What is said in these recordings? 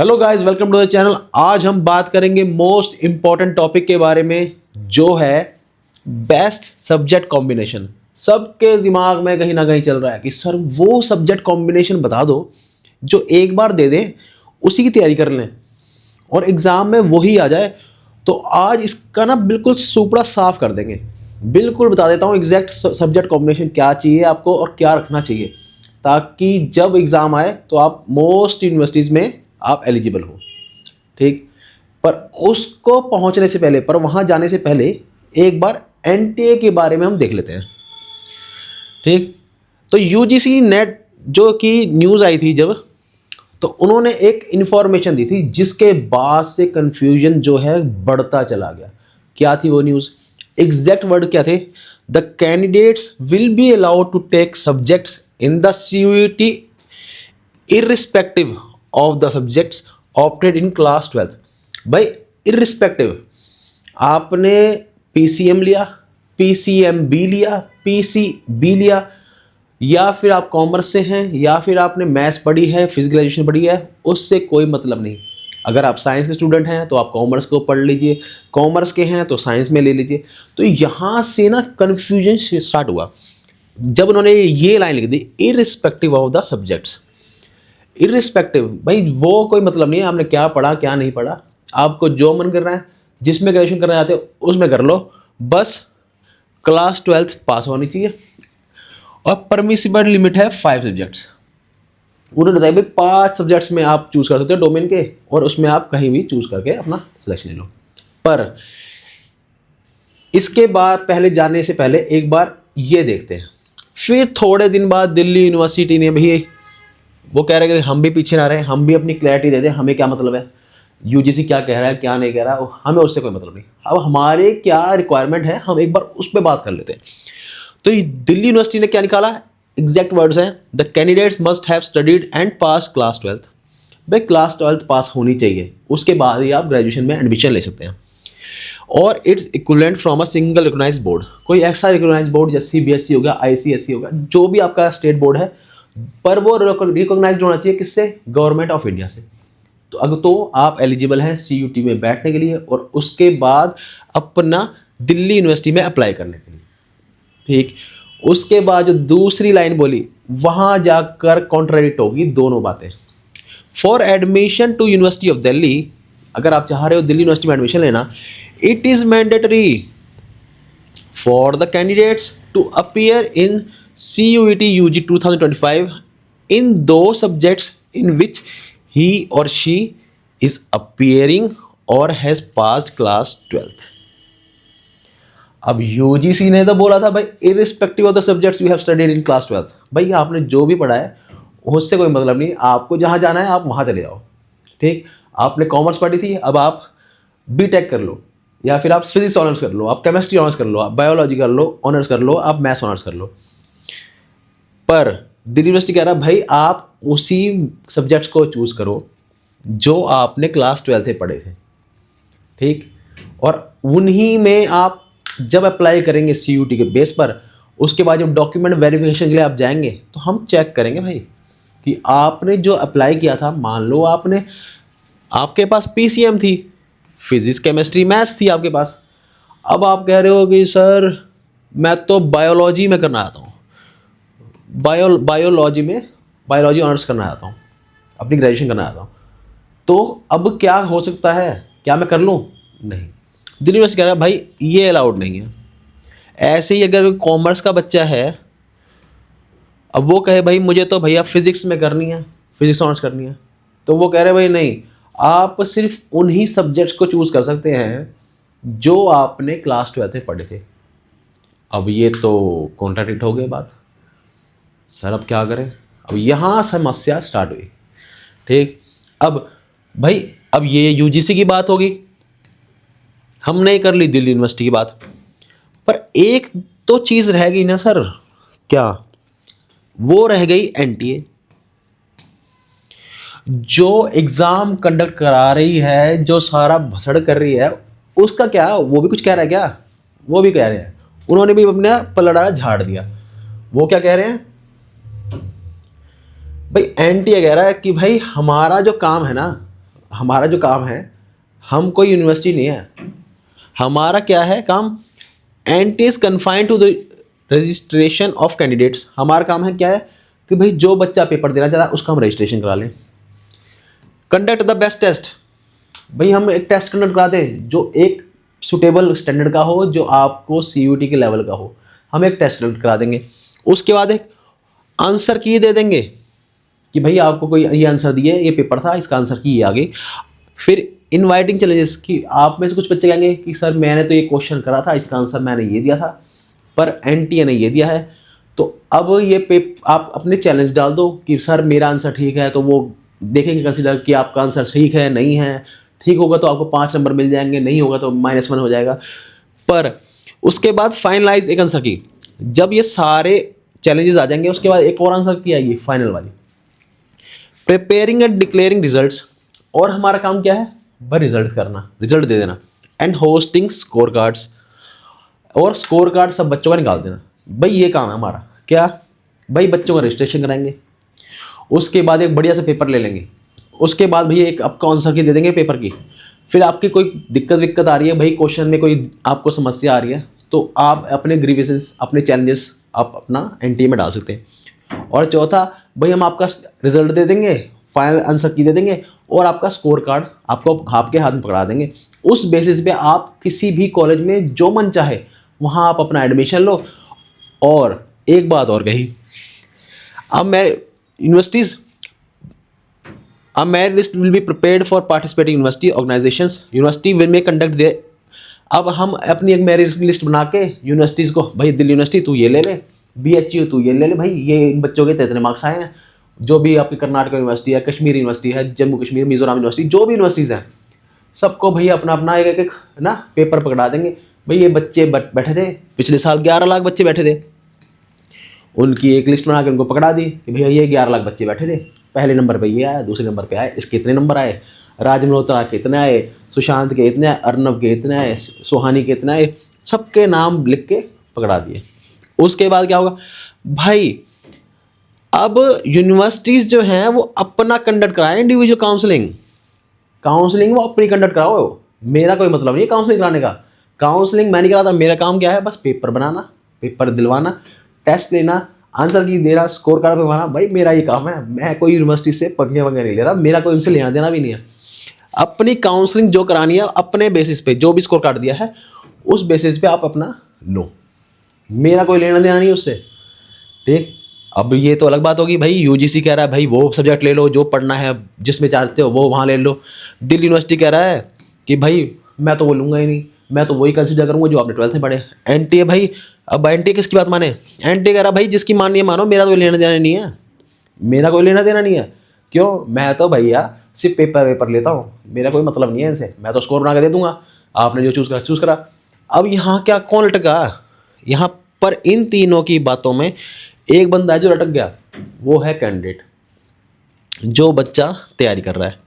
Hello guys, welcome to the channel. आज हम बात करेंगे मोस्ट इंपॉर्टेंट टॉपिक के बारे में, जो है बेस्ट सब्जेक्ट कॉम्बिनेशन। सबके दिमाग में कहीं ना कहीं चल रहा है कि सर वो सब्जेक्ट कॉम्बिनेशन बता दो जो एक बार दे दें, उसी की तैयारी कर लें और एग्ज़ाम में वही आ जाए। तो आज इसका ना बिल्कुल सुपड़ा साफ कर देंगे। बिल्कुल बता देता हूँ एग्जैक्ट सब्जेक्ट कॉम्बिनेशन क्या चाहिए आपको और क्या रखना चाहिए, ताकि जब एग्ज़ाम आए तो आप मोस्ट यूनिवर्सिटीज़ में आप एलिजिबल हो। ठीक, पर उसको पहुंचने से पहले, पर वहां जाने से पहले एक बार एनटीए के बारे में हम देख लेते हैं। ठीक, तो यूजीसी नेट जो कि न्यूज़ आई थी जब, तो उन्होंने एक इंफॉर्मेशन दी थी जिसके बाद से कंफ्यूजन जो है बढ़ता चला गया। क्या थी वो न्यूज़? एग्जैक्ट वर्ड क्या थे? The candidates will be allowed to take subjects in the CUET irrespective of the subjects opted in class 12th। भाई इर्रिस्पेक्टिव, आपने पीसीएम लिया, पीसीएमबी लिया, पीसीबी लिया, या फिर आप कॉमर्स से हैं, या फिर आपने मैथ्स पढ़ी है, फिजिकल एजुकेशन पढ़ी है, उससे कोई मतलब नहीं। अगर आप साइंस के स्टूडेंट हैं तो आप कॉमर्स को पढ़ लीजिए, कॉमर्स के हैं तो साइंस में ले लीजिए। तो यहाँ से ना कन्फ्यूजन स्टार्ट हुआ जब उन्होंने ये लाइन लिख दी, irrespective of the subjects. Irrespective, भाई वो कोई मतलब नहीं है आपने क्या पढ़ा क्या नहीं पढ़ा। आपको जो मन कर रहा है, जिसमें ग्रेजुएशन करना चाहते हो उसमें कर लो, बस क्लास 12th पास होनी चाहिए। और परमिसिबल लिमिट है 5 सब्जेक्ट्स। उन्होंने बताया भाई 5 सब्जेक्ट्स में आप चूज कर सकते हो डोमेन के, और उसमें आप कहीं भी चूज करके अपना सिलेक्शन ले लो। पर इसके बाद पहले जाने से पहले एक बार ये देखते हैं। फिर थोड़े दिन बाद दिल्ली यूनिवर्सिटी ने भी वो कह रहे हैं कि हम भी पीछे ना रहे, हम भी अपनी क्लैरिटी दे दें, हमें क्या मतलब है यूजीसी क्या कह रहा है क्या नहीं कह रहा है, हमें उससे कोई मतलब नहीं। अब हमारे क्या रिक्वायरमेंट है हम एक बार उस पर बात कर लेते हैं। तो दिल्ली यूनिवर्सिटी ने क्या निकाला? एग्जैक्ट वर्ड्स हैं, the candidates must have studied and pass class 12th। भाई क्लास 12th पास होनी चाहिए, उसके बाद ही आप ग्रेजुएशन में एडमिशन ले सकते हैं। और it's equivalent from a single recognise board. कोई ऐसा रिकॉग्नाइज बोर्ड जैसे सीबीएसई हो गया, आईसीएसई हो गया, जो भी आपका स्टेट बोर्ड है, पर वो रिकॉग्नाइज्ड होना चाहिए किससे? गवर्नमेंट ऑफ इंडिया से। तो अगर तो आप एलिजिबल हैं सीयूटी में बैठने के लिए और उसके बाद अपना दिल्ली यूनिवर्सिटी में अप्लाई करने के लिए। ठीक, उसके बाद जो दूसरी लाइन बोली वहां जाकर कॉन्ट्राडिक्ट होगी दोनों बातें। For admission to university of Delhi, अगर आप चाह रहे हो दिल्ली यूनिवर्सिटी में एडमिशन लेना, it is mandatory for the candidates to appear in CUET UG 2025 in those subjects in which he or she is appearing or has passed class 12th। अब UGC ने तो बोला था भाई irrespective of the subjects you have studied in class 12th। भाई आपने जो भी पढ़ा है उससे कोई मतलब नहीं, आपको जहाँ जाना है आप वहाँ चले जाओ। ठीक, आपने कॉमर्स पढ़ी थी, अब आप बीटेक कर लो, या फिर आप फिजिक्स ऑनर्स कर लो, आप केमिस्ट्री ऑनर्स कर लो, आप बायोलॉजी कर लो ऑनर्स कर लो, आप मैथ्स ऑनर्स कर लो। पर दिल्ली यूनिवर्सिटी कह रहा है भाई आप उसी सब्जेक्ट्स को चूज करो जो आपने क्लास 12th में पढ़े थे। ठीक, और उन्हीं में आप जब अप्लाई करेंगे सीयूटी के बेस पर, उसके बाद जब डॉक्यूमेंट वेरिफिकेशन के लिए आप जाएंगे तो हम चेक करेंगे भाई कि आपने जो अप्लाई किया था, मान लो आपके पास पीसीएम थी, फिजिक्स केमिस्ट्री मैथ्स थी आपके पास, अब आप कह रहे हो कि सर मैं तो बायोलॉजी में करना चाहता हूँ, बायोलॉजी ऑनर्स करना चाहता हूँ, अपनी ग्रेजुएशन करना चाहता हूँ, तो अब क्या हो सकता है? क्या मैं कर लूँ? नहीं, दिल्ली यूनिवर्सिटी कह रहा है भाई ये अलाउड नहीं है। ऐसे ही अगर कॉमर्स का बच्चा है, अब वो कहे भाई मुझे तो भैया फिजिक्स में करनी है, फिजिक्स ऑनर्स करनी है, तो वो कह रहे भाई नहीं, आप सिर्फ उन्हीं सब्जेक्ट्स को चूज कर सकते हैं जो आपने क्लास 12th में पढ़े थे। अब ये तो कॉन्ट्राडिक्ट हो गई बात, सर अब क्या करें? अब यहाँ समस्या स्टार्ट हुई। ठीक, अब भाई अब ये यूजीसी की बात होगी, हमने कर ली दिल्ली यूनिवर्सिटी की बात, पर एक तो चीज़ रह गई ना सर, क्या? वो रह गई एनटीए, जो एग्ज़ाम कंडक्ट करा रही है, जो सारा भसड़ कर रही है, उसका क्या? वो भी कुछ कह रहा है क्या? वो भी कह रहे हैं, उन्होंने भी अपना पलड़ा झाड़ दिया। वो क्या कह रहे हैं भाई? एनटीए कह रहा है कि भाई हमारा जो काम है ना हमारा जो काम है, हम कोई यूनिवर्सिटी नहीं है, हमारा क्या है काम, entry is confined to the registration of candidates. हमारा काम है क्या है कि भाई जो बच्चा पेपर देना चाह रहा है उसका हम रजिस्ट्रेशन करा लें। कंडक्ट द बेस्ट टेस्ट, भाई हम एक टेस्ट कंडक्ट करा दें जो एक सुटेबल स्टैंडर्ड का हो, जो आपको CUET के लेवल का हो, हम एक टेस्ट कंडक्ट करा देंगे। उसके बाद एक आंसर की दे देंगे कि भाई आपको कोई ये आंसर दिए, ये पेपर था, इसका आंसर की ये आ गई। फिर इनवाइटिंग चैलेंजेस की, आप में से कुछ बच्चे कहेंगे कि सर मैंने तो ये क्वेश्चन करा था, इसका आंसर मैंने ये दिया था, पर NTA ने ये दिया है, तो अब ये आप अपने चैलेंज डाल दो कि सर मेरा आंसर ठीक है, तो वो देखेंगे कंसिडर कि आपका आंसर ठीक है नहीं है। ठीक होगा तो आपको 5 नंबर मिल जाएंगे, नहीं होगा तो -1 हो जाएगा। पर उसके बाद फाइनलाइज एक आंसर की, जब ये सारे चैलेंजेस आ जाएंगे उसके बाद एक और आंसर की आएगी फाइनल वाली, प्रिपेयरिंग एंड डिक्लेयरिंग रिजल्ट्स। और हमारा काम क्या है भाई, रिजल्ट करना, रिजल्ट दे देना। एंड होस्टिंग स्कोर कार्ड्स, और स्कोर कार्ड सब बच्चों का निकाल देना। भाई ये काम है हमारा। क्या भाई, बच्चों का रजिस्ट्रेशन कराएंगे, उसके बाद एक बढ़िया सा पेपर ले लेंगे, उसके बाद भैया एक आपको आंसर की दे देंगे पेपर की। फिर आपकी कोई दिक्कत आ रही है भाई, क्वेश्चन में कोई आपको समस्या आ रही है, तो आप अपने ग्रीवेंसेस, अपने चैलेंजेस आप अपना NTA में डाल सकते हैं। और चौथा भाई, हम आपका रिजल्ट दे देंगे, फाइनल आंसर की दे देंगे, और आपका स्कोर कार्ड आपको आपके हाथ में पकड़ा देंगे। उस बेसिस पे आप किसी भी कॉलेज में जो मन चाहे वहाँ आप अपना एडमिशन लो। और एक बात और कही, अब मैं universities, A merit list will be prepared for participating university organizations. University will may conduct their, अब हम अपनी एक मेरिट लिस्ट बना के यूनिवर्सिटीज़ को, भाई दिल्ली यूनिवर्सिटी तू ये ले ले, BHU तू ये ले ले, भाई ये इन बच्चों के इतने मार्क्स आए हैं। जो भी आपकी कर्नाटक यूनिवर्सिटी है, कश्मीर यूनिवर्सिटी है, जम्मू कश्मीर, मिजोरम यूनिवर्सिटी, जो भी यूनिवर्सिटीज़ हैं, सबको भैया अपना अपना एक ना पेपर पकड़ा देंगे। भाई ये बच्चे बैठे थे पिछले साल, 11 लाख बच्चे बैठे थे, उनकी एक लिस्ट बना के उनको पकड़ा दी कि भैया ये 11 लाख बच्चे बैठे थे, पहले नंबर पे ये आया, दूसरे नंबर पे आए, इसके इतने नंबर आए, राज मल्होत्रा के इतने आए, सुशांत के इतने आए, अर्नब के इतने आए, सुहानी के इतने आए, सबके नाम लिख के पकड़ा दिए। उसके बाद क्या होगा भाई, अब यूनिवर्सिटीज़ जो हैं वो अपना कंडक्ट कराएं इंडिविजुअल काउंसलिंग वो अपनी कंडक्ट कराओ। मेरा कोई मतलब नहीं है काउंसलिंग कराने का, काउंसलिंग मैं नहीं कराता, मेरा काम क्या है, बस पेपर बनाना, पेपर दिलवाना, टेस्ट लेना, आंसर की दे रहा, स्कोर कार्ड पे बनाना। भाई मेरा ये काम है, मैं कोई यूनिवर्सिटी से पंगे वगैरह नहीं ले रहा, मेरा कोई उनसे लेना देना भी नहीं है। अपनी काउंसलिंग जो करानी है अपने बेसिस पे, जो भी स्कोर कार्ड दिया है उस बेसिस पे आप अपना लो, मेरा कोई लेना देना नहीं उससे। ठीक, अब ये तो अलग बात होगी भाई, UGC कह रहा है भाई वो सब्जेक्ट ले लो जो पढ़ना है, जिसमें चाहते हो वो वहाँ ले लो। दिल्ली यूनिवर्सिटी कह रहा है कि भाई मैं तो वो लूँगा ही नहीं, मैं तो वही कंसिडर करूँगा जो आपने 12th में पढ़े। NTA भाई, अब NTA किसकी बात माने, NTA कह रहा भाई जिसकी माननी है मानो, मेरा कोई लेना देना नहीं है, मेरा कोई लेना देना नहीं है। क्यों, मैं तो भैया सिर्फ पेपर लेता हूँ, मेरा कोई मतलब नहीं है इनसे, मैं तो स्कोर बना के दे दूंगा, आपने जो चूज़ करा। अब यहाँ क्या कौन लटका, यहाँ पर इन तीनों की बातों में एक बंदा है जो लटक गया, वो है कैंडिडेट, जो बच्चा तैयारी कर रहा है।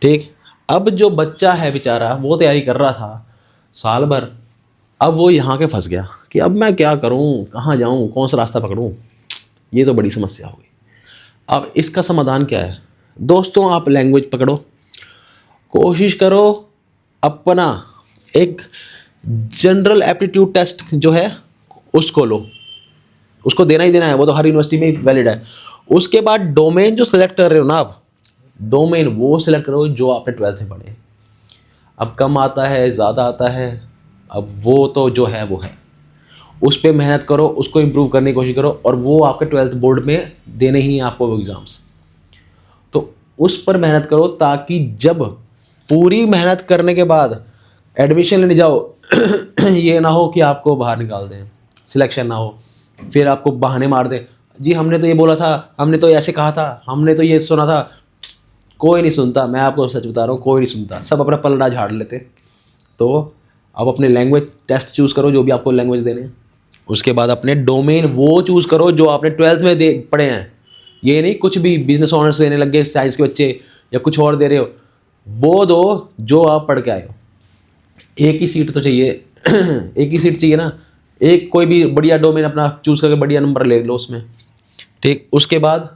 ठीक, अब जो बच्चा है बेचारा वो तैयारी कर रहा था साल भर, अब वो यहाँ के फंस गया कि अब मैं क्या करूँ, कहाँ जाऊँ, कौन सा रास्ता पकड़ूँ, ये तो बड़ी समस्या हो गई। अब इसका समाधान क्या है दोस्तों, आप लैंग्वेज पकड़ो, कोशिश करो अपना एक जनरल एप्टीट्यूड टेस्ट जो है उसको लो, उसको देना ही देना है, वो तो हर यूनिवर्सिटी में वैलिड है। उसके बाद डोमेन जो सिलेक्ट कर रहे हो ना आप, डोमेन वो सिलेक्ट करो जो आपने 12th में पढ़े। अब कम आता है ज़्यादा आता है, अब वो तो जो है वो है, उस पर मेहनत करो, उसको इम्प्रूव करने की कोशिश करो, और वो आपके 12th बोर्ड में देने ही हैं आपको वो एग्ज़ाम्स, तो उस पर मेहनत करो ताकि जब पूरी मेहनत करने के बाद एडमिशन लेने जाओ ये ना हो कि आपको बाहर निकाल दें, सिलेक्शन ना हो, फिर आपको बहाने मार दें, जी हमने तो ये बोला था, हमने तो ऐसे कहा था, हमने तो ये सुना था। कोई नहीं सुनता, मैं आपको सच बता रहा हूँ, कोई नहीं सुनता, सब अपना पलड़ा झाड़ लेते। तो अब अपने लैंग्वेज टेस्ट चूज़ करो जो भी आपको लैंग्वेज देने हैं, उसके बाद अपने डोमेन वो चूज़ करो जो आपने 12th में पढ़े हैं। ये नहीं कुछ भी बिजनेस ऑनर्स देने लग गए साइंस के बच्चे या कुछ और दे रहे हो, वो दो जो आप पढ़ के आए हो। एक ही सीट तो चाहिए एक ही सीट चाहिए ना, एक कोई भी बढ़िया डोमेन अपना चूज़ करके बढ़िया नंबर ले लो उसमें। ठीक, उसके बाद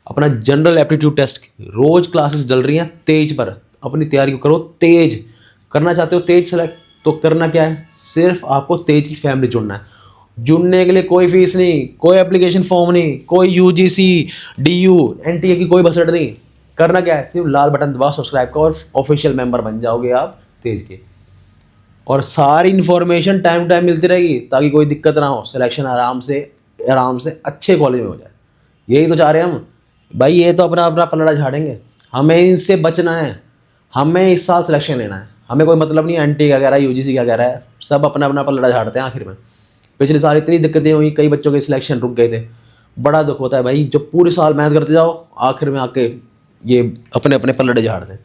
अपना जनरल एप्टीट्यूड टेस्ट रोज़ क्लासेस चल रही हैं तेज पर, अपनी तैयारी को करो तेज। करना चाहते हो तेज सेलेक्ट, तो करना क्या है, सिर्फ आपको तेज की फैमिली जुड़ना है। जुड़ने के लिए कोई फीस नहीं, कोई एप्लीकेशन फॉर्म नहीं, कोई यूजीसी डीयू एनटीए की कोई बसट नहीं। करना क्या है, सिर्फ लाल बटन दबाओ सब्सक्राइब का और ऑफिशियल मेंबर बन जाओगे आप तेज के। और सारी इन्फॉर्मेशन टाइम टू टाइम मिलती रहेगी ताकि कोई दिक्कत ना हो, सिलेक्शन आराम से अच्छे कॉलेज में हो जाए। यही तो चाह रहे हैं हम भाई। ये तो अपना अपना पलड़ा झाड़ेंगे, हमें इनसे बचना है। हमें इस साल सिलेक्शन लेना है, हमें कोई मतलब नहीं एनटी क्या कह रहा है, यूजीसी क्या कह रहा है, सब अपना अपना पलड़ा झाड़ते हैं आखिर में। पिछले साल इतनी दिक्कतें हुई, कई बच्चों के सिलेक्शन रुक गए थे। बड़ा दुख होता है भाई, जब पूरे साल मेहनत करते जाओ आखिर में आके ये अपने अपने पलड़े झाड़ते हैं।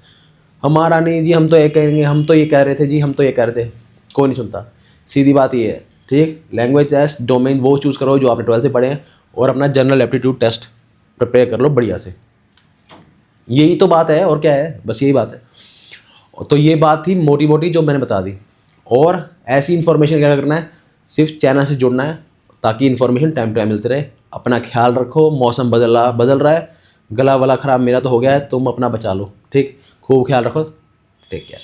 हमारा नहीं जी, हम तो ये कहेंगे, हम तो ये कह रहे थे जी, हम तो ये कह रहे थे, कोई नहीं सुनता। सीधी बात ये है, ठीक। लैंग्वेज टेस्ट डोमेन वो चूज़ करो जो आपने 12th से पढ़े हैं, और अपना जनरल एप्टीट्यूड टेस्ट प्रिपेयर कर लो बढ़िया से। यही तो बात है, और क्या है, बस यही बात है। तो ये बात थी मोटी मोटी जो मैंने बता दी। और ऐसी इन्फॉर्मेशन क्या करना है, सिर्फ चैनल से जुड़ना है ताकि इन्फॉर्मेशन टाइम टू टाइम मिलती रहे। अपना ख्याल रखो, मौसम बदल रहा है, गला वला ख़राब मेरा तो हो गया है, तुम अपना बचा लो, ठीक। खूब ख्याल रखो, टेक केयर।